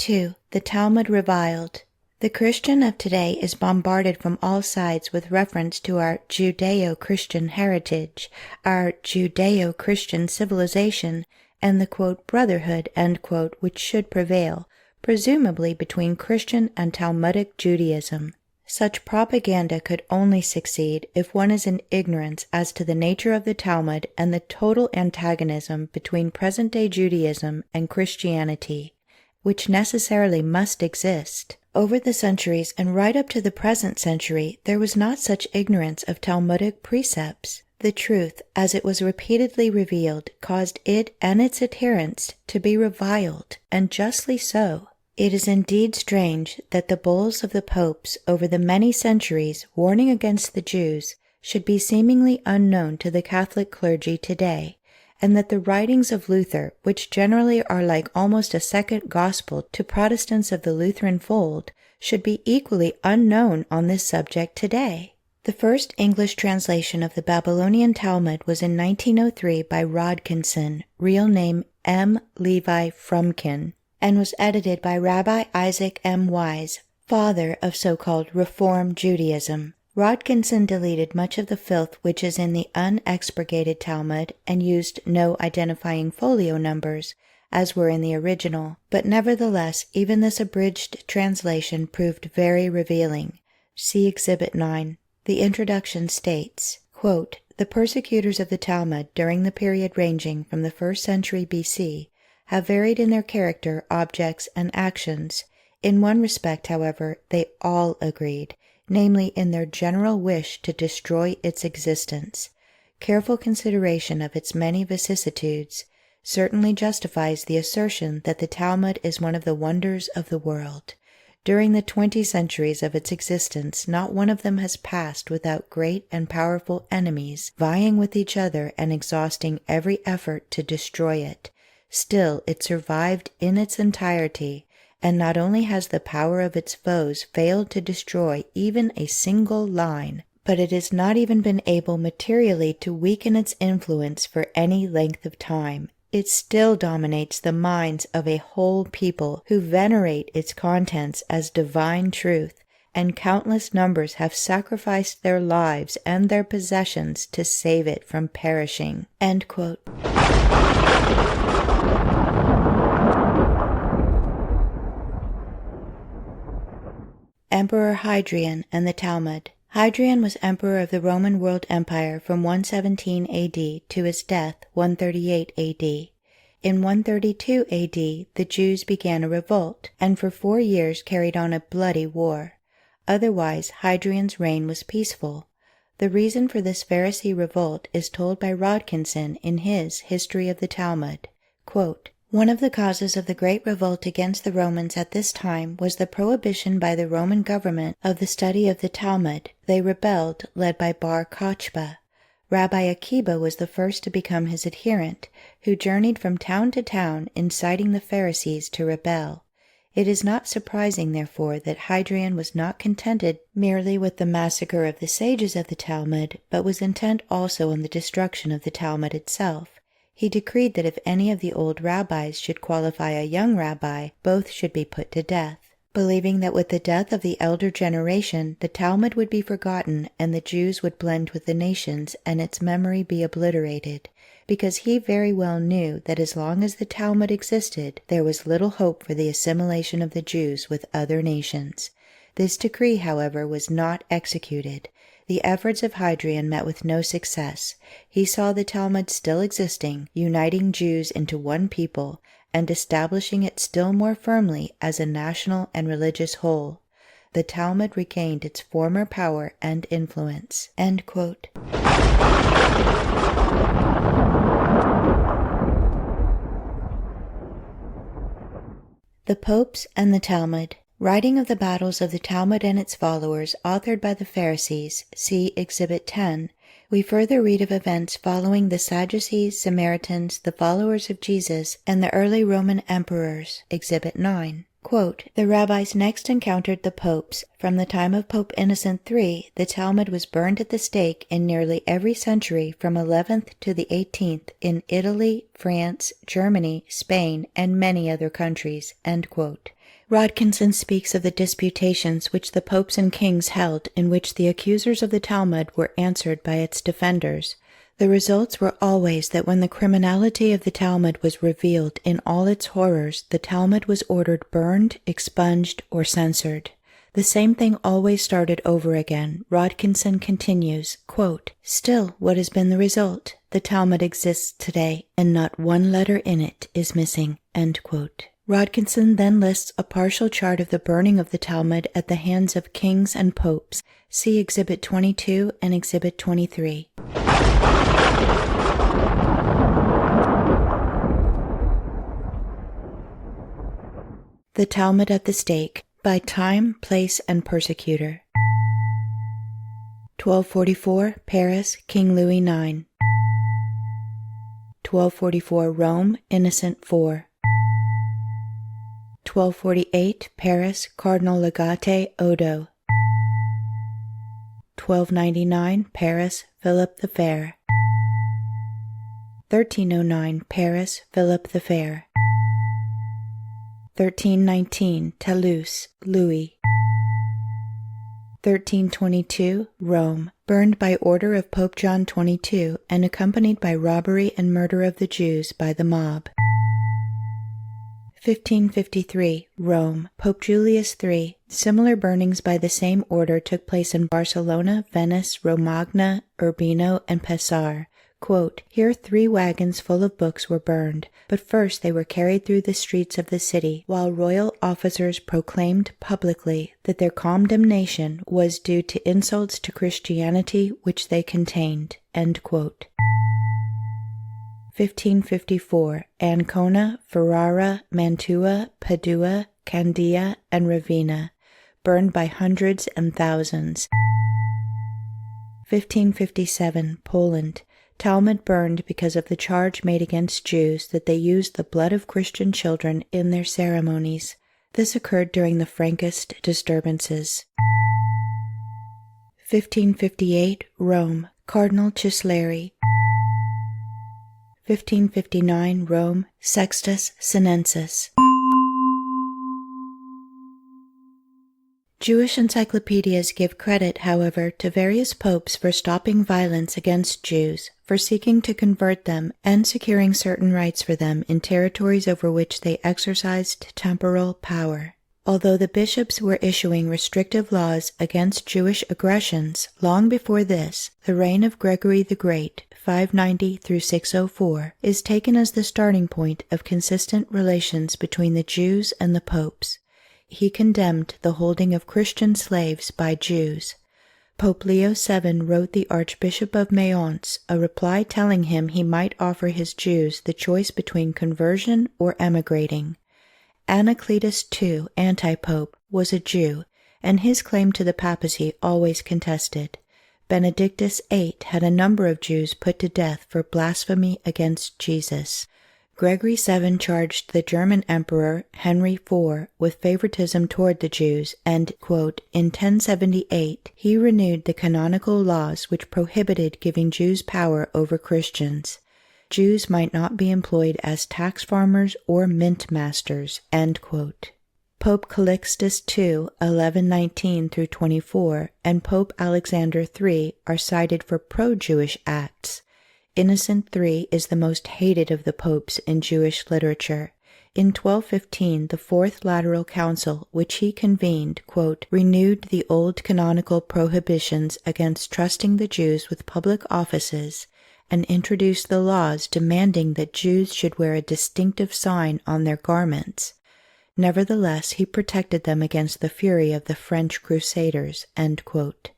2. The Talmud Reviled. The Christian of today is bombarded from all sides with reference to our Judaeo-Christian heritage, our Judaeo-Christian civilization, and the, quote, brotherhood, end quote, which should prevail, presumably between Christian and Talmudic Judaism. Such propaganda could only succeed if one is in ignorance as to the nature of the Talmud and the total antagonism between present-day Judaism and Christianity, which necessarily must exist. Over the centuries and right up to the present century, there was not such ignorance of Talmudic precepts. The truth, as it was repeatedly revealed, caused it and its adherents to be reviled, and justly so. It is indeed strange that the bulls of the popes over the many centuries warning against the Jews should be seemingly unknown to the Catholic clergy today, and that the writings of Luther, which generally are like almost a second gospel to Protestants of the Lutheran fold, should be equally unknown on this subject today. The first English translation of the Babylonian Talmud was in 1903 by Rodkinson, real name M. Levi Frumkin, and was edited by Rabbi Isaac M. Wise, father of so-called Reform Judaism. Rodkinson deleted much of the filth which is in the unexpurgated Talmud and used no identifying folio numbers, as were in the original, but nevertheless even this abridged translation proved very revealing. See Exhibit 9. The introduction states, quote, "The persecutors of the Talmud during the period ranging from the 1st century BC have varied in their character, objects, and actions. In one respect, however, they all agreed, namely in their general wish to destroy its existence. Careful consideration of its many vicissitudes certainly justifies the assertion that the Talmud is one of the wonders of the world. During the 20 centuries of its existence, not one of them has passed without great and powerful enemies vying with each other and exhausting every effort to destroy it. Still, it survived in its entirety, and not only has the power of its foes failed to destroy even a single line, but it has not even been able materially to weaken its influence for any length of time. It still dominates the minds of a whole people who venerate its contents as divine truth, and countless numbers have sacrificed their lives and their possessions to save it from perishing." End quote. Emperor Hadrian and the Talmud. Hadrian was emperor of the Roman World Empire from 117 AD to his death 138 AD. In 132 AD, the Jews began a revolt, and for 4 years carried on a bloody war. Otherwise, Hadrian's reign was peaceful. The reason for this Pharisee revolt is told by Rodkinson in his History of the Talmud. Quote, "One of the causes of the great revolt against the Romans at this time was the prohibition by the Roman government of the study of the Talmud. They rebelled, led by Bar Kochba. Rabbi Akiba was the first to become his adherent, who journeyed from town to town inciting the Pharisees to rebel. It is not surprising, therefore, that Hadrian was not contented merely with the massacre of the sages of the Talmud, but was intent also on the destruction of the Talmud itself. He decreed that if any of the old rabbis should qualify a young rabbi, both should be put to death, believing that with the death of the elder generation, the Talmud would be forgotten and the Jews would blend with the nations and its memory be obliterated, because he very well knew that as long as the Talmud existed, there was little hope for the assimilation of the Jews with other nations. This decree, however, was not executed. The efforts of Hadrian met with no success. He saw the Talmud still existing, uniting Jews into one people, and establishing it still more firmly as a national and religious whole. The Talmud regained its former power and influence." End quote. The Popes and the Talmud. Writing of the battles of the Talmud and its followers, authored by the Pharisees, see Exhibit 10, we further read of events following the Sadducees, Samaritans, the followers of Jesus, and the early Roman emperors, Exhibit 9. Quote, "The rabbis next encountered the popes. From the time of Pope Innocent III, the Talmud was burned at the stake in nearly every century from 11th to the 18th in Italy, France, Germany, Spain, and many other countries." End quote. Rodkinson speaks of the disputations which the popes and kings held, in which the accusers of the Talmud were answered by its defenders. The results were always that when the criminality of the Talmud was revealed in all its horrors, the Talmud was ordered burned, expunged, or censored. The same thing always started over again. Rodkinson continues, quote, "Still, what has been the result? The Talmud exists today, and not one letter in it is missing." End quote. Rodkinson then lists a partial chart of the burning of the Talmud at the hands of kings and popes. See Exhibit 22 and Exhibit 23. The Talmud at the Stake, by Time, Place, and Persecutor. 1244, Paris, King Louis IX. 1244, Rome, Innocent IV. 1248, Paris, Cardinal Legate Odo. 1299, Paris, Philip the Fair. 1309, Paris, Philip the Fair. 1319, Toulouse, Louis. 1322, Rome, burned by order of Pope John XXII and accompanied by robbery and murder of the Jews by the mob. 1553, Rome, Pope Julius III. Similar burnings by the same order took place in Barcelona, Venice, Romagna, Urbino, and Pesar. Quote, "Here 3 wagons full of books were burned, but first they were carried through the streets of the city, while royal officers proclaimed publicly that their condemnation was due to insults to Christianity which they contained." End quote. 1554, Ancona, Ferrara, Mantua, Padua, Candia, and Ravenna, burned by hundreds and thousands. 1557, Poland, Talmud burned because of the charge made against Jews that they used the blood of Christian children in their ceremonies. This occurred during the Frankist disturbances. 1558, Rome, Cardinal Chisleri. 1559, Rome, Sextus Sinensis. Jewish encyclopedias give credit, however, to various popes for stopping violence against Jews, for seeking to convert them, and securing certain rights for them in territories over which they exercised temporal power. Although the bishops were issuing restrictive laws against Jewish aggressions, long before this, the reign of Gregory the Great, 590 through 604, is taken as the starting point of consistent relations between the Jews and the popes. He condemned the holding of Christian slaves by Jews. Pope Leo VII wrote the Archbishop of Mayence a reply telling him he might offer his Jews the choice between conversion or emigrating. Anacletus II, anti-pope, was a Jew, and his claim to the papacy always contested. Benedictus VIII had a number of Jews put to death for blasphemy against Jesus. Gregory VII charged the German Emperor Henry IV with favoritism toward the Jews and, quote, in 1078 he renewed the canonical laws which prohibited giving Jews power over Christians. Jews might not be employed as tax farmers or mint masters, end quote. Pope Calixtus II, 1119 through 24, and Pope Alexander III are cited for pro-Jewish acts. Innocent III is the most hated of the popes in Jewish literature. In 1215, the Fourth Lateral Council, which he convened, quote, renewed the old canonical prohibitions against trusting the Jews with public offices and introduced the laws demanding that Jews should wear a distinctive sign on their garments. Nevertheless, he protected them against the fury of the French Crusaders, end quote.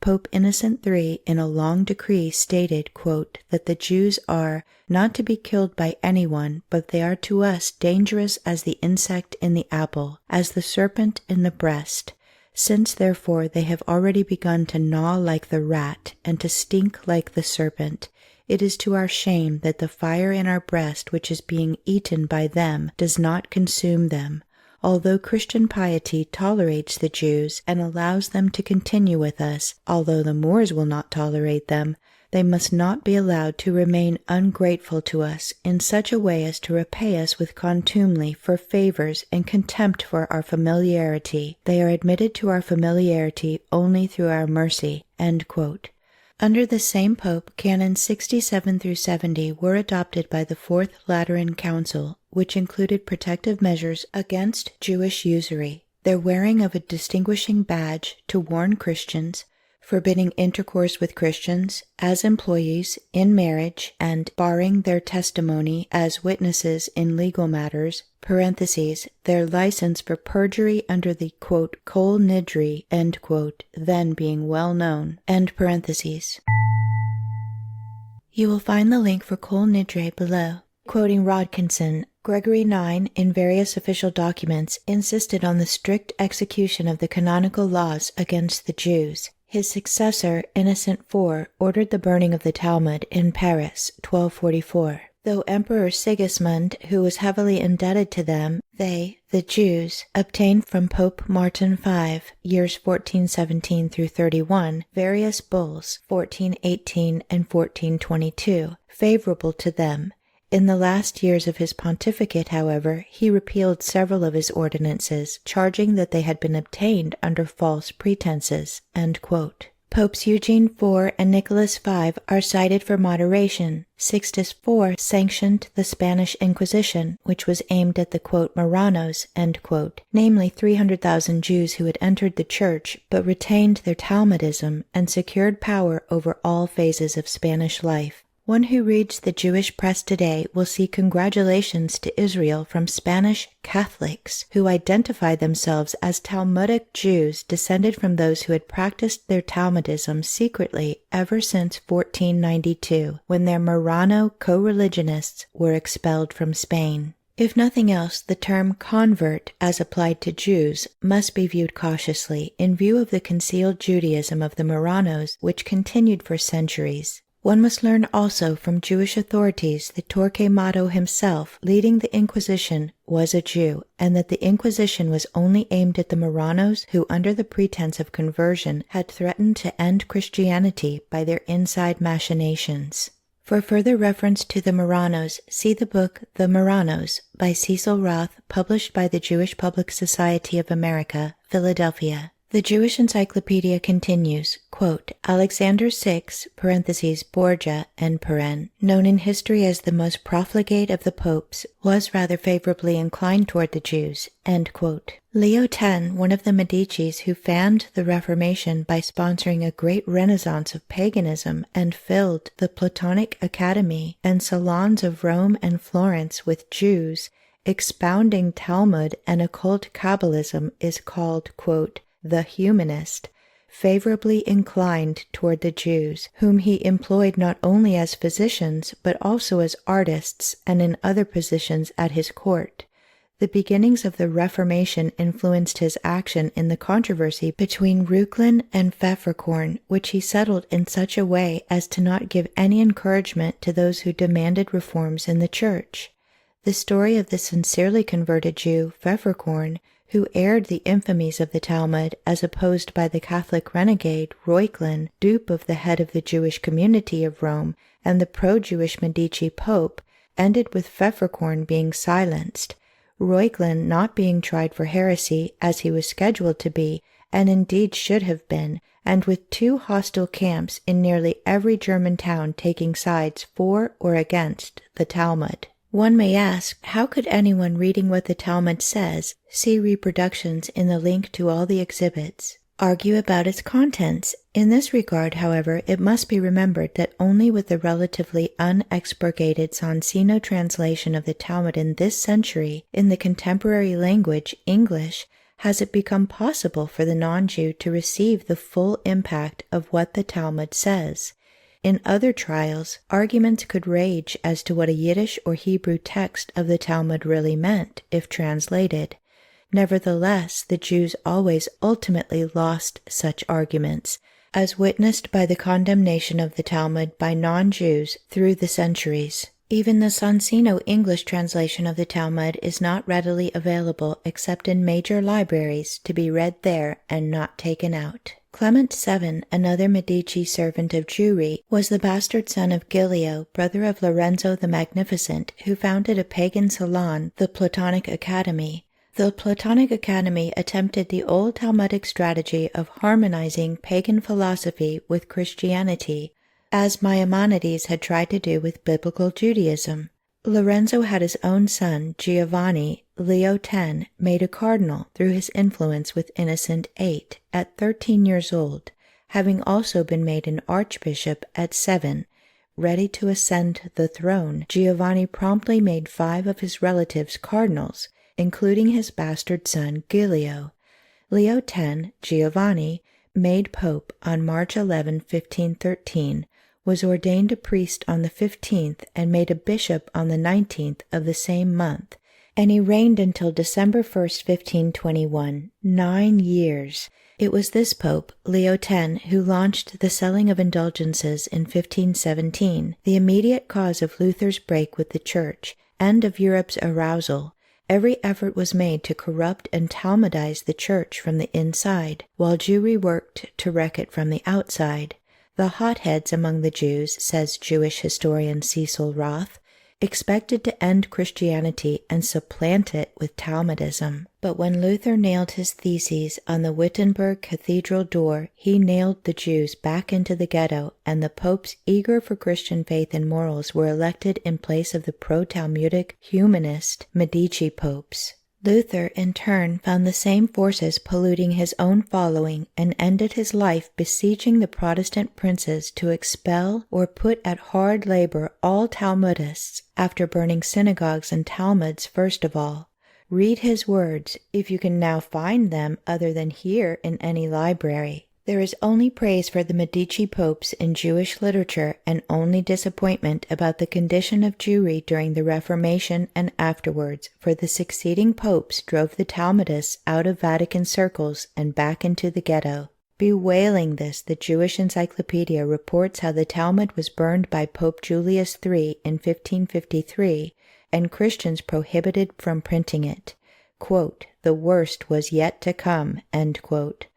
Pope Innocent III in a long decree stated, quote, that the Jews are not to be killed by anyone, but they are to us dangerous as the insect in the apple, as the serpent in the breast. Since therefore they have already begun to gnaw like the rat and to stink like the serpent, it is to our shame that the fire in our breast which is being eaten by them does not consume them. Although Christian piety tolerates the Jews and allows them to continue with us, although the Moors will not tolerate them, they must not be allowed to remain ungrateful to us in such a way as to repay us with contumely for favors and contempt for our familiarity. They are admitted to our familiarity only through our mercy." End quote. Under the same pope, canons 67 through 70 were adopted by the Fourth Lateran Council, which included protective measures against Jewish usury, their wearing of a distinguishing badge to warn Christians, forbidding intercourse with Christians as employees in marriage, and barring their testimony as witnesses in legal matters, parentheses, their license for perjury under the, quote, Kol Nidri, end quote, then being well known, end parentheses. You will find the link for Kol Nidre below. Quoting Rodkinson, Gregory IX, in various official documents, insisted on the strict execution of the canonical laws against the Jews. His successor, Innocent IV, ordered the burning of the Talmud in Paris, 1244. Though Emperor Sigismund, who was heavily indebted to them, they, the Jews, obtained from Pope Martin V, years 1417 through 31, various bulls, 1418 and 1422, favorable to them. In the last years of his pontificate, however, he repealed several of his ordinances, charging that they had been obtained under false pretenses. End quote. Popes Eugene IV and Nicholas V are cited for moderation. Sixtus IV sanctioned the Spanish Inquisition, which was aimed at the, quote, Marranos, end quote, namely 300,000 Jews who had entered the church but retained their Talmudism and secured power over all phases of Spanish life. One who reads the Jewish press today will see congratulations to Israel from Spanish Catholics who identify themselves as Talmudic Jews descended from those who had practiced their Talmudism secretly ever since 1492, when their Marrano co-religionists were expelled from Spain. If nothing else, the term convert, as applied to Jews, must be viewed cautiously in view of the concealed Judaism of the Marranos, which continued for centuries. One must learn also from Jewish authorities that Torquemada himself, leading the Inquisition, was a Jew, and that the Inquisition was only aimed at the Marranos who, under the pretense of conversion, had threatened to end Christianity by their inside machinations. For further reference to the Marranos, see the book The Marranos by Cecil Roth, published by the Jewish Public Society of America, Philadelphia. The Jewish Encyclopedia continues, quote, Alexander VI, parentheses, Borgia, end paren, known in history as the most profligate of the popes, was rather favorably inclined toward the Jews, end quote. Leo X, one of the Medicis who fanned the Reformation by sponsoring a great renaissance of paganism and filled the Platonic Academy and salons of Rome and Florence with Jews, expounding Talmud and occult Kabbalism, is called, quote, the humanist, favorably inclined toward the Jews, whom he employed not only as physicians but also as artists and in other positions at his court. The beginnings of the Reformation influenced his action in the controversy between Reuchlin and Pfefferkorn, which he settled in such a way as to not give any encouragement to those who demanded reforms in the Church. The story of the sincerely converted Jew, Pfefferkorn, who aired the infamies of the Talmud as opposed by the Catholic renegade Reuchlin, dupe of the head of the Jewish community of Rome and the pro-Jewish Medici Pope, ended with Pfefferkorn being silenced, Reuchlin not being tried for heresy as he was scheduled to be, and indeed should have been, and with two hostile camps in nearly every German town taking sides for or against the Talmud. One may ask, how could anyone reading what the Talmud says, see reproductions in the link to all the exhibits, argue about its contents? In this regard, however, it must be remembered that only with the relatively unexpurgated Sonsino translation of the Talmud in this century, in the contemporary language, English, has it become possible for the non-Jew to receive the full impact of what the Talmud says. In other trials, arguments could rage as to what a Yiddish or Hebrew text of the Talmud really meant, if translated. Nevertheless, the Jews always ultimately lost such arguments, as witnessed by the condemnation of the Talmud by non-Jews through the centuries. Even the Sonsino English translation of the Talmud is not readily available except in major libraries, to be read there and not taken out. Clement VII, another Medici servant of Jewry, was the bastard son of Giulio, brother of Lorenzo the Magnificent, who founded a pagan salon, the Platonic Academy. The Platonic Academy attempted the old Talmudic strategy of harmonizing pagan philosophy with Christianity, as Maimonides had tried to do with biblical Judaism. Lorenzo had his own son, Giovanni, Leo X, made a cardinal through his influence with Innocent VIII at 13 years old, having also been made an archbishop at 7. Ready to ascend the throne, Giovanni promptly made 5 of his relatives cardinals, including his bastard son Giulio. Leo X, Giovanni, made pope on March 11, 1513, was ordained a priest on the 15th and made a bishop on the 19th of the same month, and he reigned until December 1st, 1521, 9 years. It was this pope, Leo X, who launched the selling of indulgences in 1517, the immediate cause of Luther's break with the Church and of Europe's arousal. Every effort was made to corrupt and Talmudize the Church from the inside, while Jewry worked to wreck it from the outside. The hotheads among the Jews, says Jewish historian Cecil Roth, expected to end Christianity and supplant it with Talmudism. But when Luther nailed his theses on the Wittenberg Cathedral door, he nailed the Jews back into the ghetto, and the popes eager for Christian faith and morals were elected in place of the pro-Talmudic, humanist Medici popes. Luther, in turn, found the same forces polluting his own following and ended his life besieging the Protestant princes to expel or put at hard labor all Talmudists, after burning synagogues and Talmuds first of all. Read his words, if you can now find them other than here in any library. There is only praise for the Medici popes in Jewish literature and only disappointment about the condition of Jewry during the Reformation and afterwards, for the succeeding popes drove the Talmudists out of Vatican circles and back into the ghetto. Bewailing this, the Jewish Encyclopedia reports how the Talmud was burned by Pope Julius III in 1553, and Christians prohibited from printing it. Quote, "The worst was yet to come," end quote.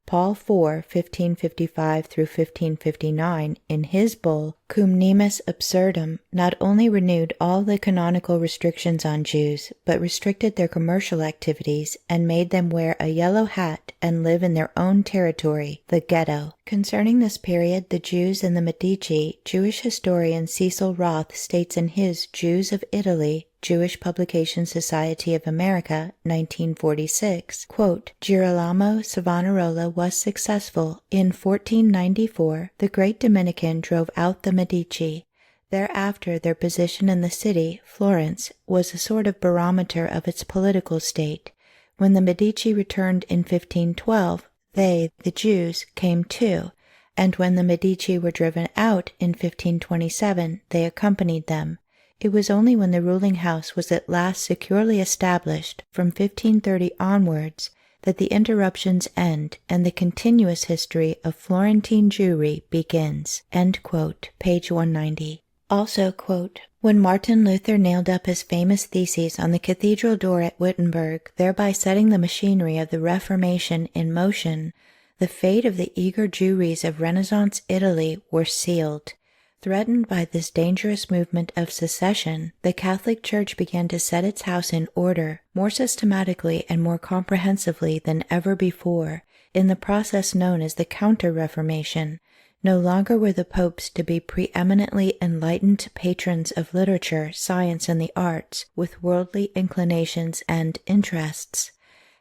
Paul IV, 1555 through 1559, in his bull, Cum Nimis Absurdum, not only renewed all the canonical restrictions on Jews, but restricted their commercial activities and made them wear a yellow hat and live in their own territory, the ghetto. Concerning this period, the Jews and the Medici, Jewish historian Cecil Roth states in his Jews of Italy, Jewish Publication Society of America, 1946, quote, "Girolamo Savonarola was successful. In 1494, the great Dominican drove out the Medici. Thereafter their position in the city, Florence, was a sort of barometer of its political state. When the Medici returned in 1512, they, the Jews, came too, and when the Medici were driven out in 1527, they accompanied them. It was only when the ruling house was at last securely established, from 1530 onwards, that the interruptions end and the continuous history of Florentine Jewry begins." End quote, page 190. Also, quote, "When Martin Luther nailed up his famous theses on the cathedral door at Wittenberg, thereby setting the machinery of the Reformation in motion, the fate of the eager Jewries of Renaissance Italy were sealed. Threatened by this dangerous movement of secession, the Catholic Church began to set its house in order, more systematically and more comprehensively than ever before, in the process known as the Counter-Reformation. No longer were the popes to be preeminently enlightened patrons of literature, science, and the arts, with worldly inclinations and interests.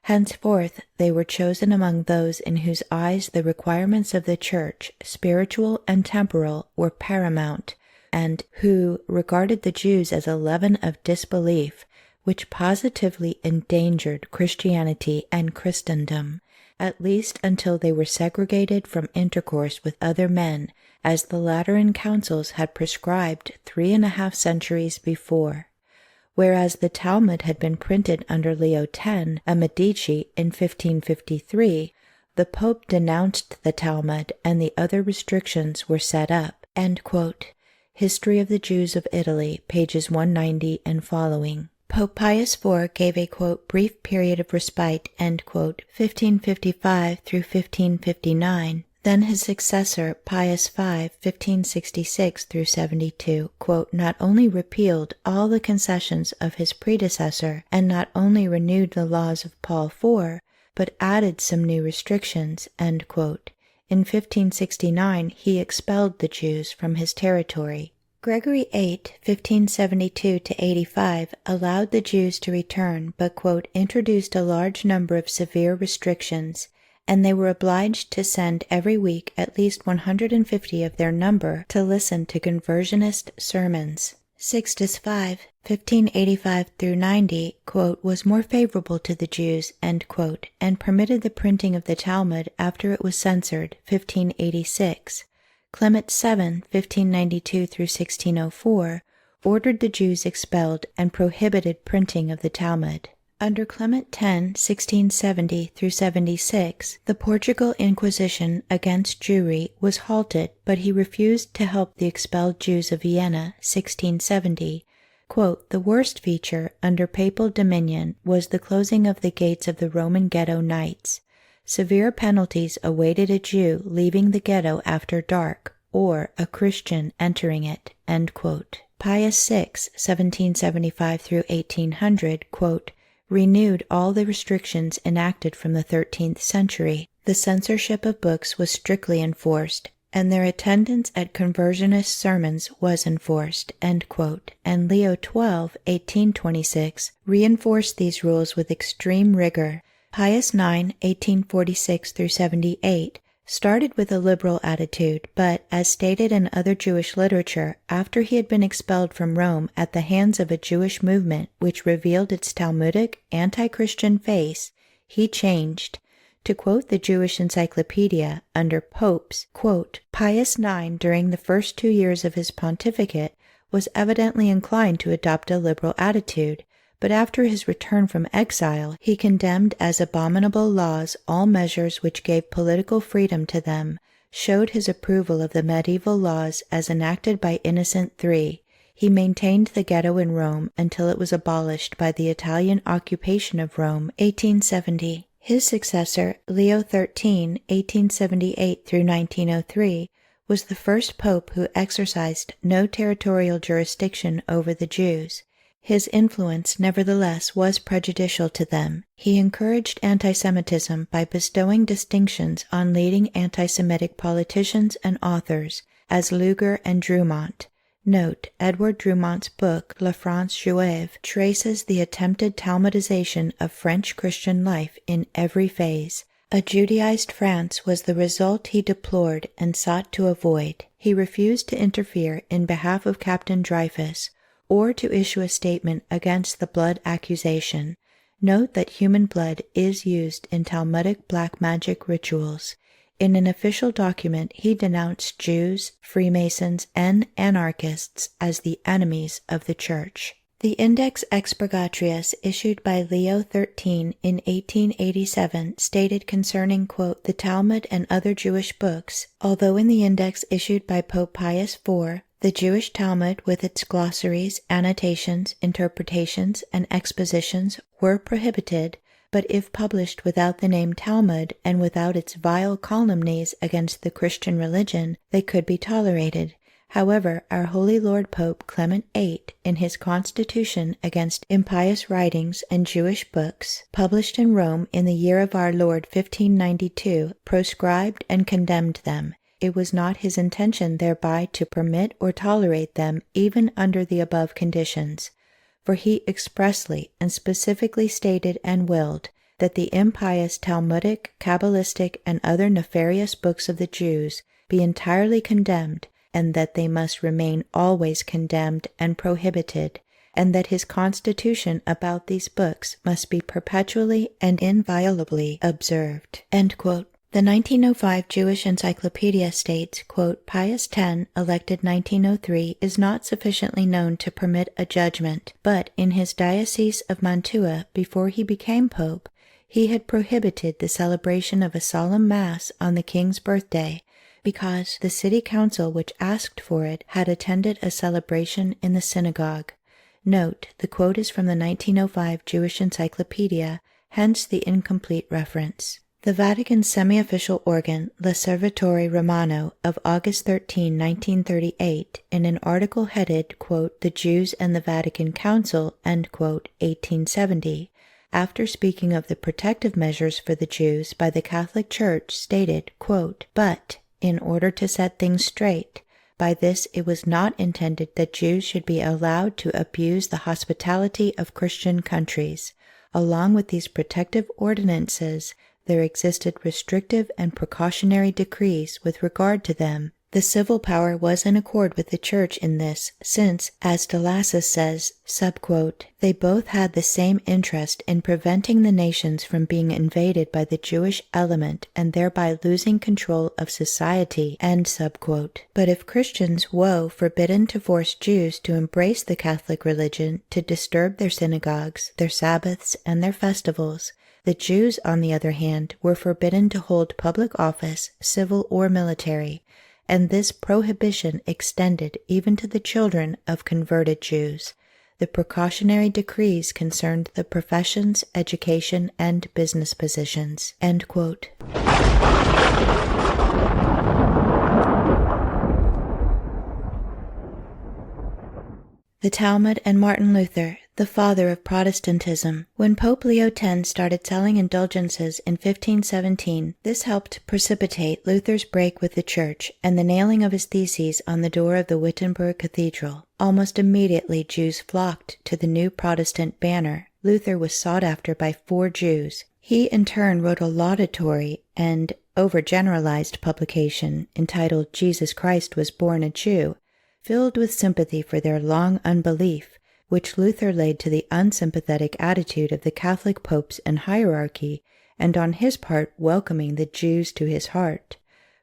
Henceforth, they were chosen among those in whose eyes the requirements of the Church, spiritual and temporal, were paramount, and who regarded the Jews as a leaven of disbelief, which positively endangered Christianity and Christendom, at least until they were segregated from intercourse with other men, as the Lateran councils had prescribed 3.5 centuries before. Whereas the Talmud had been printed under Leo X, a Medici, in 1553, the Pope denounced the Talmud and the other restrictions were set up." End quote. History of the Jews of Italy, pages 190 and following. Pope Pius IV gave a, quote, brief period of respite, end quote, 1555 through 1559. Then his successor, Pius V, 1566 through 72, quote, not only repealed all the concessions of his predecessor, and not only renewed the laws of Paul IV, but added some new restrictions, end quote. In 1569, he expelled the Jews from his territory. Gregory VIII, 1572-85, allowed the Jews to return, but, quote, introduced a large number of severe restrictions, and they were obliged to send every week at least 150 of their number to listen to conversionist sermons. Sixtus V, 1585-90, quote, was more favorable to the Jews, end quote, and permitted the printing of the Talmud after it was censored, 1586. Clement VII, 1592-1604, ordered the Jews expelled and prohibited printing of the Talmud. Under Clement X, 1670-76, the Portugal Inquisition against Jewry was halted, but he refused to help the expelled Jews of Vienna, 1670. Quote, the worst feature under papal dominion was the closing of the gates of the Roman ghetto nights. Severe penalties awaited a Jew leaving the ghetto after dark, or a Christian entering it, end quote. Pius VI, 1775-1800, quote, renewed all the restrictions enacted from the 13th century. The censorship of books was strictly enforced, and their attendance at conversionist sermons was enforced, end quote. And Leo XII, 1826, reinforced these rules with extreme rigor. Pius IX, 1846-78, started with a liberal attitude, but, as stated in other Jewish literature, after he had been expelled from Rome at the hands of a Jewish movement which revealed its Talmudic, anti-Christian face, he changed. To quote the Jewish Encyclopedia, under popes, quote, Pius IX, during the first 2 years of his pontificate, was evidently inclined to adopt a liberal attitude, but after his return from exile, he condemned as abominable laws all measures which gave political freedom to them, showed his approval of the medieval laws as enacted by Innocent III. He maintained the ghetto in Rome until it was abolished by the Italian occupation of Rome, 1870. His successor, Leo XIII, 1878-1903, was the first pope who exercised no territorial jurisdiction over the Jews. His influence, nevertheless, was prejudicial to them. He encouraged anti-Semitism by bestowing distinctions on leading anti-Semitic politicians and authors, as Luger and Drumont. Note, Edward Drumont's book, La France Juive, traces the attempted Talmudization of French Christian life in every phase. A Judaized France was the result he deplored and sought to avoid. He refused to interfere in behalf of Captain Dreyfus, or to issue a statement against the blood accusation. Note that human blood is used in Talmudic black magic rituals. In an official document, he denounced Jews, Freemasons, and anarchists as the enemies of the Church. The Index Expurgatorius issued by Leo XIII in 1887 stated concerning, quote, the Talmud and other Jewish books, although in the index issued by Pope Pius IV, the Jewish Talmud with its glossaries, annotations, interpretations, and expositions were prohibited, but if published without the name Talmud and without its vile calumnies against the Christian religion, they could be tolerated. However, our Holy Lord Pope Clement VIII, in his Constitution against impious writings and Jewish books, published in Rome in the year of our Lord 1592, proscribed and condemned them. It was not his intention thereby to permit or tolerate them even under the above conditions, for he expressly and specifically stated and willed that the impious Talmudic, Kabbalistic, and other nefarious books of the Jews be entirely condemned, and that they must remain always condemned and prohibited, and that his constitution about these books must be perpetually and inviolably observed. End quote. The 1905 Jewish Encyclopedia states, quote, Pius X, elected 1903, is not sufficiently known to permit a judgment, but in his Diocese of Mantua, before he became pope, he had prohibited the celebration of a solemn mass on the king's birthday, because the city council which asked for it had attended a celebration in the synagogue. Note, the quote is from the 1905 Jewish Encyclopedia, hence the incomplete reference. The Vatican's semi-official organ, L'Osservatore Romano, of August 13, 1938, in an article headed, quote, "The Jews and the Vatican Council," end quote, 1870, after speaking of the protective measures for the Jews by the Catholic Church, stated, quote, "But, in order to set things straight, by this it was not intended that Jews should be allowed to abuse the hospitality of Christian countries. Along with these protective ordinances, there existed restrictive and precautionary decrees with regard to them. The civil power was in accord with the Church in this, since, as Delassus says, subquote, they both had the same interest in preventing the nations from being invaded by the Jewish element and thereby losing control of society, end subquote. But if Christians were forbidden to force Jews to embrace the Catholic religion, to disturb their synagogues, their Sabbaths, and their festivals, the Jews, on the other hand, were forbidden to hold public office, civil or military, and this prohibition extended even to the children of converted Jews. The precautionary decrees concerned the professions, education, and business positions." End quote. The Talmud and Martin Luther, the father of Protestantism. When Pope Leo X started selling indulgences in 1517, this helped precipitate Luther's break with the Church and the nailing of his theses on the door of the Wittenberg Cathedral. Almost immediately, Jews flocked to the new Protestant banner. Luther was sought after by 4 Jews. He in turn wrote a laudatory and overgeneralized publication entitled "Jesus Christ Was Born a Jew," filled with sympathy for their long unbelief, which Luther laid to the unsympathetic attitude of the Catholic popes and hierarchy, and on his part welcoming the Jews to his heart.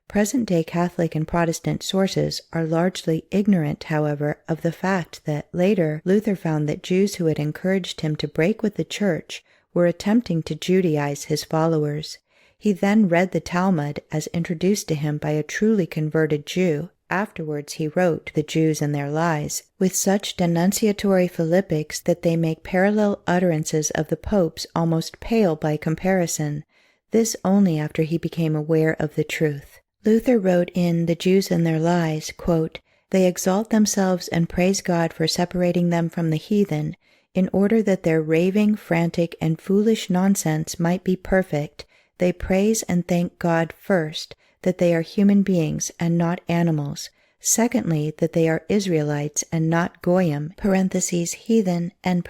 Present-day Catholic and Protestant sources are largely ignorant, however, of the fact that later Luther found that Jews who had encouraged him to break with the Church were attempting to Judaize his followers. He then read the Talmud as introduced to him by a truly converted Jew. Afterwards he wrote The Jews and Their Lies, with such denunciatory philippics that they make parallel utterances of the popes almost pale by comparison, this only after he became aware of the truth. Luther wrote in The Jews and Their Lies, quote, "They exalt themselves and praise God for separating them from the heathen, in order that their raving, frantic, and foolish nonsense might be perfect. They praise and thank God first, that they are human beings and not animals. Secondly, that they are Israelites and not Goyim, heathen, and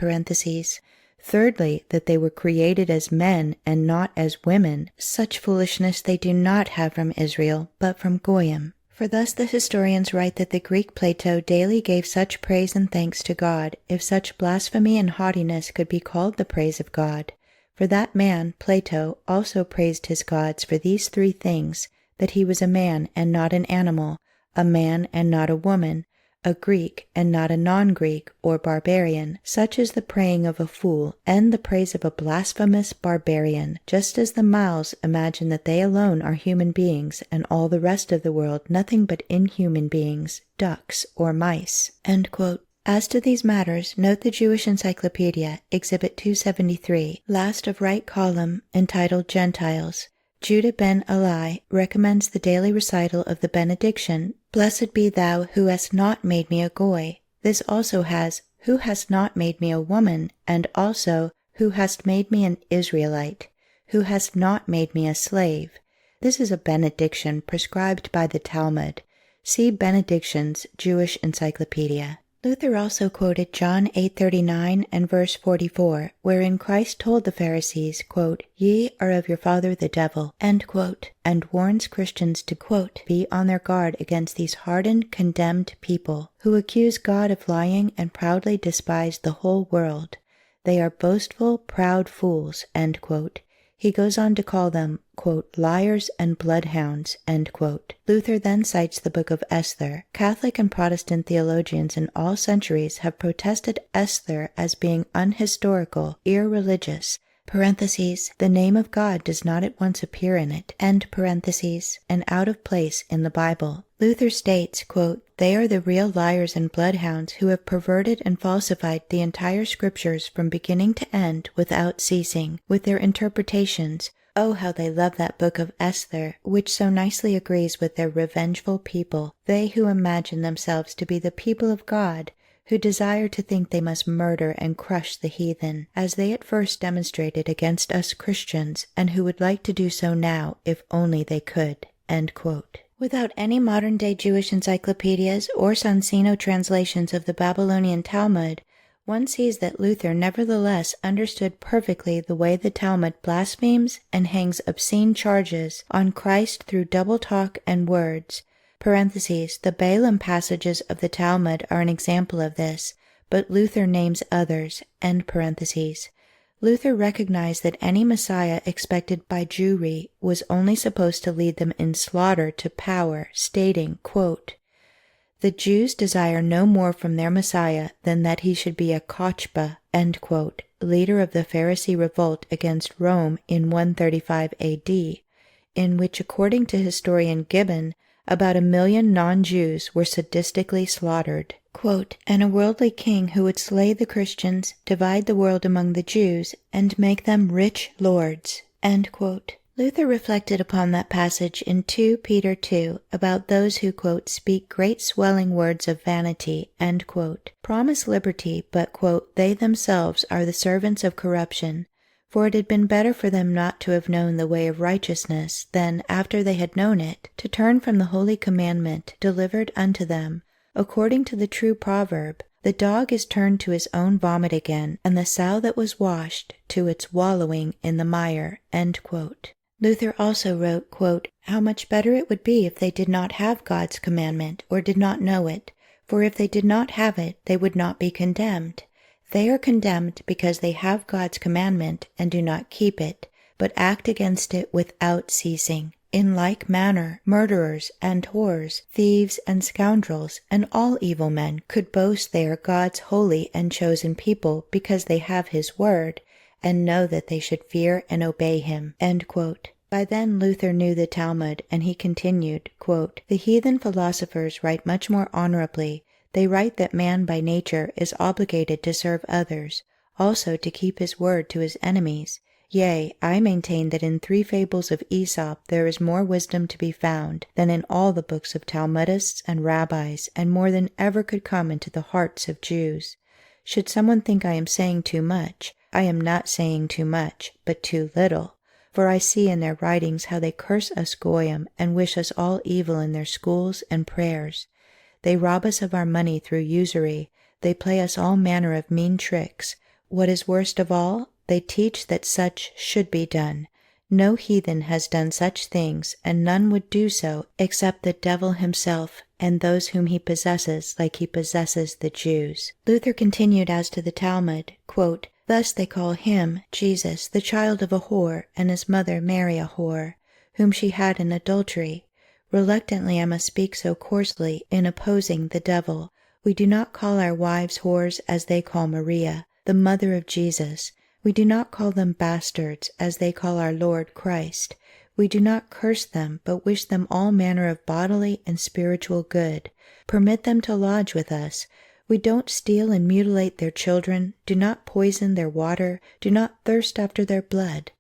Thirdly, that they were created as men and not as women. Such foolishness they do not have from Israel, but from Goyim. For thus the historians write that the Greek Plato daily gave such praise and thanks to God, if such blasphemy and haughtiness could be called the praise of God. For that man, Plato, also praised his gods for these 3 things, that he was a man and not an animal, a man and not a woman, a Greek and not a non-Greek or barbarian. Such is the praying of a fool, and the praise of a blasphemous barbarian, just as the Mals imagine that they alone are human beings, and all the rest of the world nothing but inhuman beings, ducks or mice." End quote. As to these matters, note the Jewish Encyclopedia, Exhibit 273, last of right column, entitled Gentiles. Judah ben Eli recommends the daily recital of the benediction, "Blessed be thou who hast not made me a goy." This also has, "Who hast not made me a woman," and also, "Who hast made me an Israelite," "Who hast not made me a slave." This is a benediction prescribed by the Talmud. See Benedictions, Jewish Encyclopedia. Luther also quoted John 8:39 and verse 44, wherein Christ told the Pharisees, quote, "Ye are of your father the devil," end quote, and warns Christians to, quote, "be on their guard against these hardened, condemned people, who accuse God of lying and proudly despise the whole world. They are boastful, proud fools," end quote. He goes on to call them, quote, "liars and bloodhounds," end quote. Luther then cites the book of Esther. Catholic and Protestant theologians in all centuries have protested Esther as being unhistorical, irreligious, parentheses, the name of God does not at once appear in it, end parentheses, and out of place in the Bible. Luther states, quote, they are the real liars and bloodhounds who have perverted and falsified the entire scriptures from beginning to end without ceasing, with their interpretations. Oh, how they love that book of Esther, which so nicely agrees with their revengeful people, they who imagine themselves to be the people of God, who desire to think they must murder and crush the heathen, as they at first demonstrated against us Christians, and who would like to do so now if only they could. End quote. Without any modern-day Jewish encyclopedias or Sansino translations of the Babylonian Talmud, one sees that Luther nevertheless understood perfectly the way the Talmud blasphemes and hangs obscene charges on Christ through double talk and words. Parentheses, the Balaam passages of the Talmud are an example of this, but Luther names others. End parentheses. Luther recognized that any Messiah expected by Jewry was only supposed to lead them in slaughter to power, stating, quote, the Jews desire no more from their Messiah than that he should be a Kochba, end quote, leader of the Pharisee revolt against Rome in 135 AD, in which, according to historian Gibbon, about 1 million non-Jews were sadistically slaughtered. Quote, and a worldly king who would slay the Christians, divide the world among the Jews, and make them rich lords. End quote. Luther reflected upon that passage in 2 Peter 2 about those who, quote, speak great swelling words of vanity, end quote, promise liberty, but, quote, they themselves are the servants of corruption. For it had been better for them not to have known the way of righteousness than, after they had known it, to turn from the holy commandment delivered unto them. According to the true proverb, the dog is turned to his own vomit again, and the sow that was washed to its wallowing in the mire. End quote. Luther also wrote, quote, how much better it would be if they did not have God's commandment, or did not know it, for if they did not have it, they would not be condemned. They are condemned because they have God's commandment and do not keep it, but act against it without ceasing. In like manner, murderers and whores, thieves and scoundrels, and all evil men could boast they are God's holy and chosen people because they have His word, and know that they should fear and obey Him. End quote. By then Luther knew the Talmud, and he continued, quote, the heathen philosophers write much more honorably. They write that man by nature is obligated to serve others, also to keep his word to his enemies. Yea, I maintain that in 3 fables of Aesop there is more wisdom to be found than in all the books of Talmudists and rabbis, and more than ever could come into the hearts of Jews. Should someone think I am saying too much, I am not saying too much, but too little. For I see in their writings how they curse us Goyim and wish us all evil in their schools and prayers. They rob us of our money through usury. They play us all manner of mean tricks. What is worst of all, they teach that such should be done. No heathen has done such things, and none would do so except the devil himself and those whom he possesses like he possesses the Jews. Luther continued as to the Talmud, quote, thus they call him, Jesus, the child of a whore, and his mother Mary a whore, whom she had in adultery. Reluctantly I must speak so coarsely in opposing the devil. We do not call our wives whores as they call Maria, the mother of Jesus. We do not call them bastards as they call our Lord Christ. We do not curse them, but wish them all manner of bodily and spiritual good. Permit them to lodge with us. We don't steal and mutilate their children, do not poison their water, do not thirst after their blood.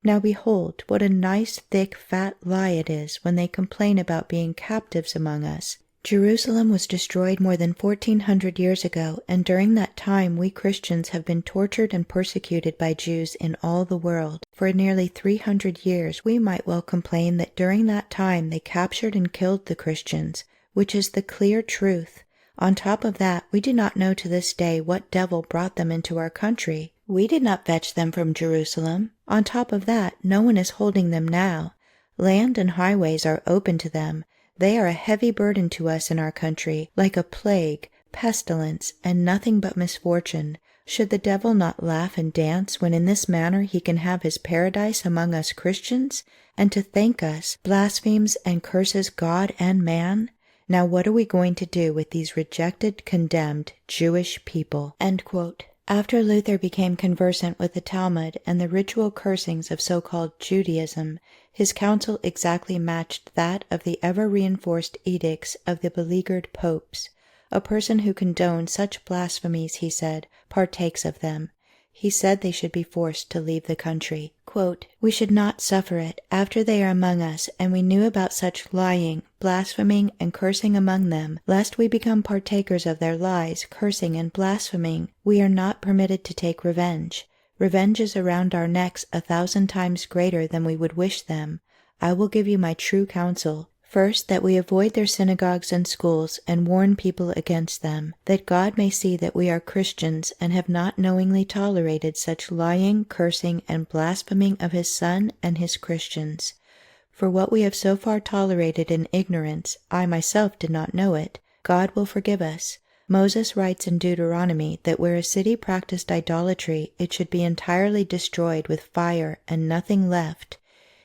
Now behold, what a nice, thick, fat lie it is when they complain about being captives among us. Jerusalem was destroyed more than 1400 years ago, and during that time we Christians have been tortured and persecuted by Jews in all the world. For nearly 300 years we might well complain that during that time they captured and killed the Christians, which is the clear truth. On top of that, we do not know to this day what devil brought them into our country. We did not fetch them from Jerusalem. On top of that, no one is holding them now. Land and highways are open to them. They are a heavy burden to us in our country, like a plague, pestilence, and nothing but misfortune. Should the devil not laugh and dance when in this manner he can have his paradise among us Christians, and to thank us, blasphemes and curses God and man? Now what are we going to do with these rejected, condemned Jewish people? End quote. After Luther became conversant with the Talmud and the ritual cursings of so-called Judaism, his counsel exactly matched that of the ever-reinforced edicts of the beleaguered popes. A person who condones such blasphemies, he said, partakes of them. He said they should be forced to leave the country. Quote, "We should not suffer it after they are among us, and we knew about such lying, blaspheming, and cursing among them, lest we become partakers of their lies, cursing, and blaspheming. We are not permitted to take revenge. Revenge is around our necks 1,000 times greater than we would wish them. I will give you my true counsel. First, that we avoid their synagogues and schools, and warn people against them, that God may see that we are Christians and have not knowingly tolerated such lying, cursing, and blaspheming of his Son and his Christians. For what we have so far tolerated in ignorance, I myself did not know it. God will forgive us. Moses writes in Deuteronomy that where a city practiced idolatry, it should be entirely destroyed with fire and nothing left.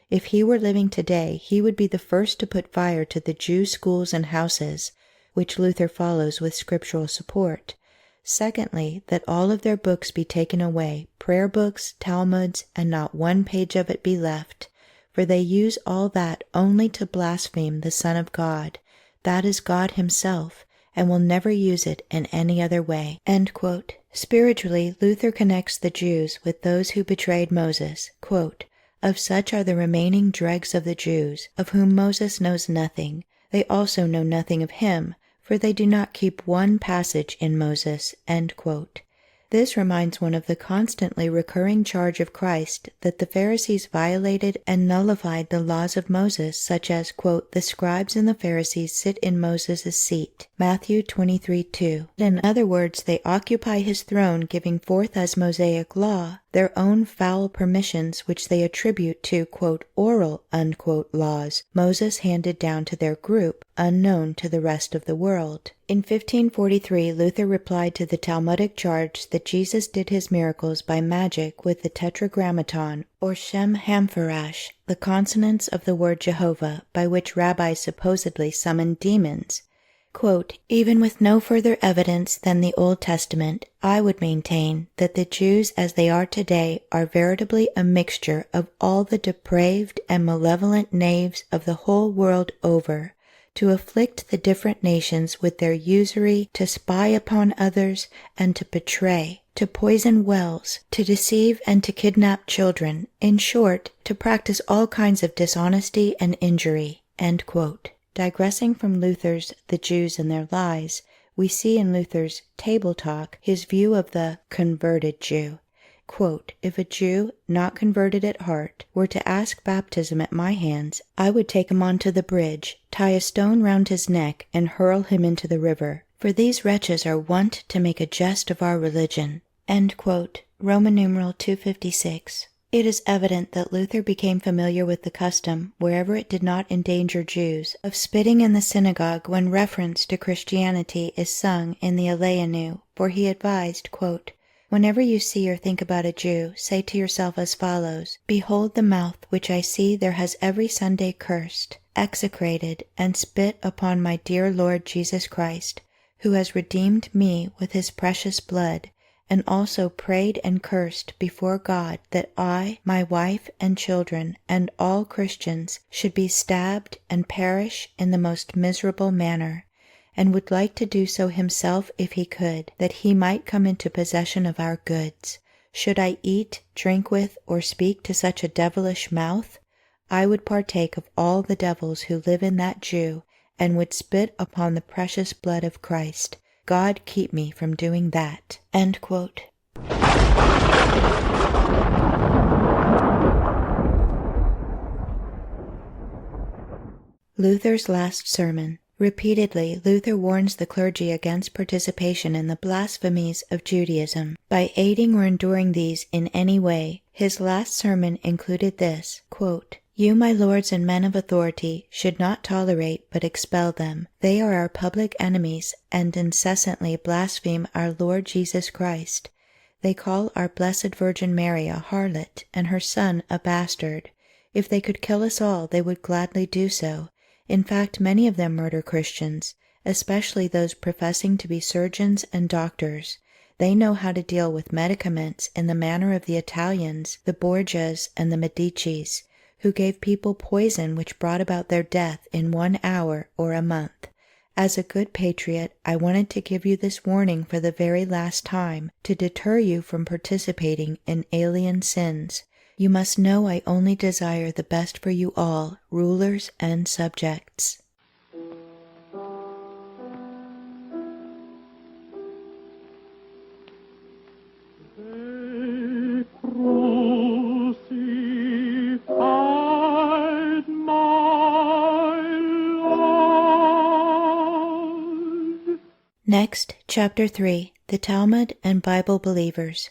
If he were living today, he would be the first to put fire to the Jew schools and houses, which Luther follows with scriptural support. Secondly, that all of their books be taken away, prayer books, Talmuds, and not one page of it be left, for they use all that only to blaspheme the Son of God. That is God himself, and will never use it in any other way." End quote. Spiritually, Luther connects the Jews with those who betrayed Moses. Quote, "Of such are the remaining dregs of the Jews, of whom Moses knows nothing. They also know nothing of him, for they do not keep one passage in Moses." End quote. This reminds one of the constantly recurring charge of Christ that the Pharisees violated and nullified the laws of Moses, such as, quote, "The scribes and the Pharisees sit in Moses' seat." Matthew 23:2. In other words, they occupy his throne, giving forth as Mosaic law their own foul permissions which they attribute to, quote, "oral," unquote, laws Moses handed down to their group, unknown to the rest of the world. In 1543, Luther replied to the Talmudic charge that Jesus did his miracles by magic with the tetragrammaton, or Shem Hampharash, the consonants of the word Jehovah, by which rabbis supposedly summoned demons. Quote, "Even with no further evidence than the Old Testament, I would maintain that the Jews as they are today are veritably a mixture of all the depraved and malevolent knaves of the whole world over, to afflict the different nations with their usury, to spy upon others, and to betray, to poison wells, to deceive and to kidnap children, in short, to practice all kinds of dishonesty and injury." End quote. Digressing from Luther's "The Jews and Their Lies," we see in Luther's Table Talk his view of the converted Jew. Quote, "If a Jew, not converted at heart, were to ask baptism at my hands, I would take him onto the bridge, tie a stone round his neck, and hurl him into the river. For these wretches are wont to make a jest of our religion." End quote. Roman numeral 256. It is evident that Luther became familiar with the custom, wherever it did not endanger Jews, of spitting in the synagogue when reference to Christianity is sung in the Aleinu, for he advised, quote, "Whenever you see or think about a Jew, say to yourself as follows: Behold the mouth which I see there has every Sunday cursed, execrated, and spit upon my dear Lord Jesus Christ, who has redeemed me with his precious blood, and also prayed and cursed before God that I, my wife and children, and all Christians should be stabbed and perish in the most miserable manner, and would like to do so himself if he could, that he might come into possession of our goods. Should I eat, drink with, or speak to such a devilish mouth, I would partake of all the devils who live in that Jew, and would spit upon the precious blood of Christ. God keep me from doing that." End quote. Luther's last sermon. Repeatedly, Luther warns the clergy against participation in the blasphemies of Judaism by aiding or enduring these in any way. His last sermon included this, quote, "You, my lords and men of authority, should not tolerate but expel them. They are our public enemies and incessantly blaspheme our Lord Jesus Christ. They call our Blessed Virgin Mary a harlot and her Son a bastard. If they could kill us all, they would gladly do so. In fact, many of them murder Christians, especially those professing to be surgeons and doctors. They know how to deal with medicaments in the manner of the Italians, the Borgias, and the Medicis, who gave people poison which brought about their death in 1 hour or a month. As a good patriot, I wanted to give you this warning for the very last time, to deter you from participating in alien sins. You must know I only desire the best for you all, rulers and subjects. Next, Chapter 3, the Talmud and Bible Believers.